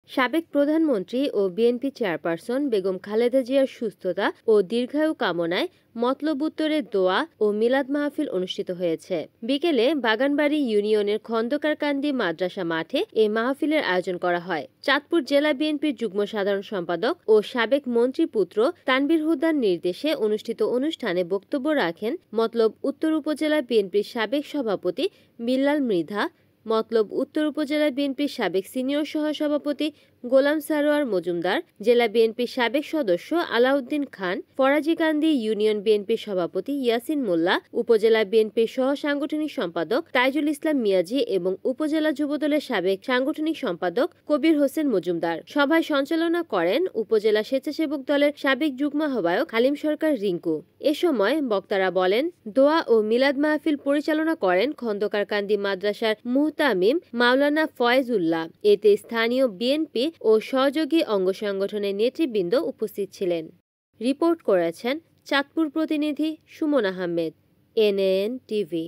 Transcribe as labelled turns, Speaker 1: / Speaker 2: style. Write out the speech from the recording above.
Speaker 1: সাবেক প্রধানমন্ত্রী ও BNP chairperson Begum Khaleda জিয়ার সুস্থতা ও দীর্ঘায়ু কামনায় মতলব উত্তরে দোয়া ও মিলাদ মাহফিল অনুষ্ঠিত হয়েছে। বিকেলে বাগানবাড়ি ইউনিয়নের খন্দকারকান্দি মাদ্রাসা মাঠে এই মাহফিলের আয়োজন করা হয়। চাঁদপুর জেলা বিএনপির যুগ্ম সাধারণ সম্পাদক ও সাবেক মন্ত্রী পুত্র তানভীর হুদার নির্দেশে অনুষ্ঠিত অনুষ্ঠানে বক্তব্য রাখেন মতলব উত্তর উপজেলা বিএনপির সাবেক সভাপতি বিল্লাল মৃধা, মতলব উত্তর উপজেলা বিএনপির সাবেক সিনিয়র সহসভাপতি গোলাম সারোয়ার মজুমদার, জেলা বিএনপির সাবেক সদস্য আলাউদ্দিন খান, ফরাজীকান্দি ইউনিয়ন বিএনপির সভাপতি ইয়াসিন মোল্লা, উপজেলা বিএনপির সহ সাংগঠনিক সম্পাদক তাইজুল ইসলাম মিয়াজি এবং উপজেলা যুবদলের সাবেক সাংগঠনিক সম্পাদক কবির হোসেন মজুমদার। সভায় সঞ্চালনা করেন উপজেলা স্বেচ্ছাসেবক দলের সাবেক যুগ্ম আহ্বায়ক হালিম সরকার রিঙ্কু। এ সময় বক্তারা বলেন, দোয়া ও মিলাদ মাহফিল পরিচালনা করেন খন্দকারকান্দি মাদ্রাসার মুহতামিম মাওলানা ফয়েজুল্লাহ। এতে স্থানীয় বিএনপি ও সহযোগী অঙ্গ সংগঠনের নেতৃবৃন্দ উপস্থিত ছিলেন। রিপোর্ট করেছেন চাঁদপুর প্রতিনিধি সুমন আহমেদ, এনএন টিভি।